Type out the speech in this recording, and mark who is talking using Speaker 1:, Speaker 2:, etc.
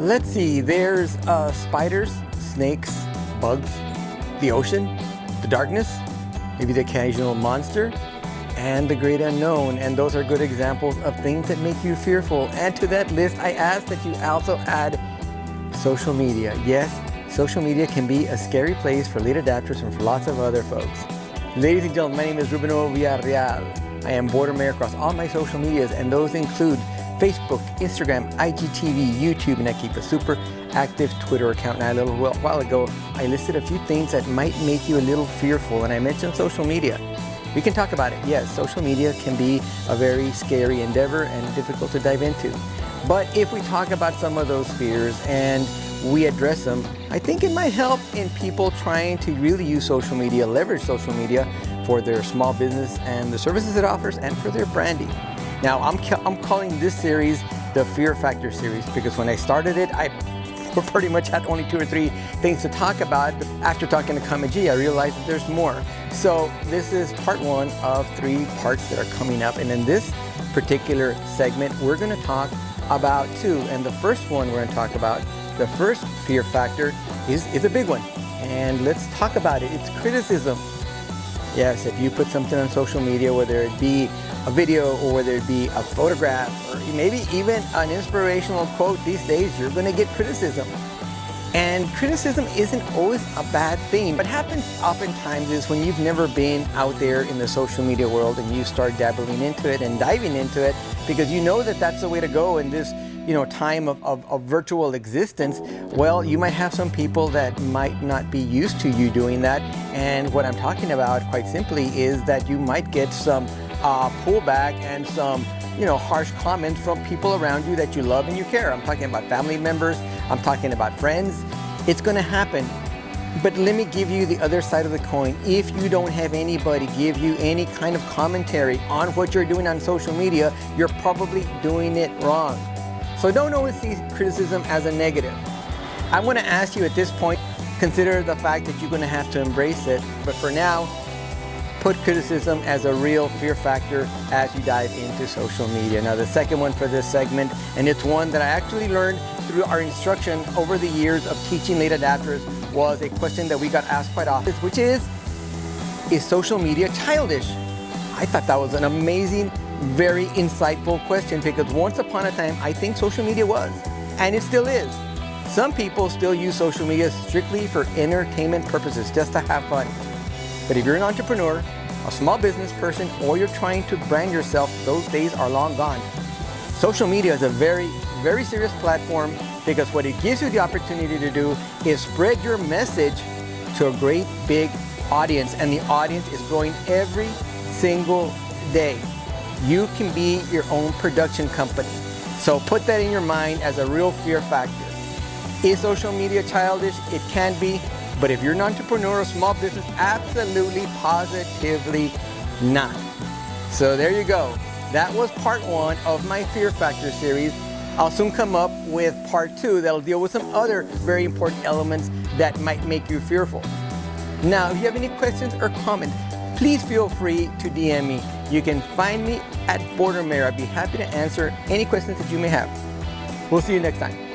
Speaker 1: Let's see, there's spiders, snakes, bugs, the ocean, the darkness, maybe the occasional monster, and the great unknown. And those are good examples of things that make you fearful. And to that list, I ask that you also add social media. Yes, social media can be a scary place for late adapters and for lots of other folks. Ladies and gentlemen, my name is Rubeno Villarreal. I am Border Mayor across all my social medias, and those include Facebook, Instagram, IGTV, YouTube, and I keep a super active Twitter account. Now, a little while ago, I listed a few things that might make you a little fearful, and I mentioned social media. We can talk about it. Yes, social media can be a very scary endeavor and difficult to dive into. But if we talk about some of those fears and we address them, I think it might help in people trying to really use social media, leverage social media for their small business and the services it offers and for their branding. Now, I'm calling this series the Fear Factor series because when I started it, I pretty much had only 2 or 3 things to talk about. But after talking to Kamaji, I realized that there's more. So this is part 1 of 3 parts that are coming up. And in this particular segment, we're going to talk about 2. And the first one we're going to talk about, the first fear factor is a big one. And let's talk about it. It's criticism. Yes, if you put something on social media, whether it be a video or whether it be a photograph or maybe even an inspirational quote, these days you're going to get criticism. And criticism isn't always a bad thing. What happens oftentimes is when you've never been out there in the social media world and you start dabbling into it and diving into it because you know that that's the way to go in this time of virtual existence, well, you might have some people that might not be used to you doing that. And what I'm talking about, quite simply, is that you might get some pullback and some harsh comments from people around you that you love and you care. I'm talking about family members, I'm talking about friends. It's going to happen. But let me give you the other side of the coin. If you don't have anybody give you any kind of commentary on what you're doing on social media, you're probably doing it wrong. So don't always see criticism as a negative. I want to ask you at this point, consider the fact that you're going to have to embrace it. But for now, put criticism as a real fear factor as you dive into social media. Now, the second one for this segment, and it's one that I actually learned through our instruction over the years of teaching late adapters, was a question that we got asked quite often, which is social media childish? I thought that was an amazing, very insightful question because once upon a time, I think social media was, and it still is. Some people still use social media strictly for entertainment purposes, just to have fun. But if you're an entrepreneur, a small business person, or you're trying to brand yourself, those days are long gone. Social media is a very, very serious platform because what it gives you the opportunity to do is spread your message to a great big audience, and the audience is growing every single day. You can be your own production company. So put that in your mind as a real fear factor. Is social media childish? It can be. But if you're an entrepreneur or small business, absolutely, positively not. So there you go. That was part 1 of my Fear Factor series. I'll soon come up with part 2 that'll deal with some other very important elements that might make you fearful. Now, if you have any questions or comments, please feel free to DM me. You can find me at Border Mayor. I'd be happy to answer any questions that you may have. We'll see you next time.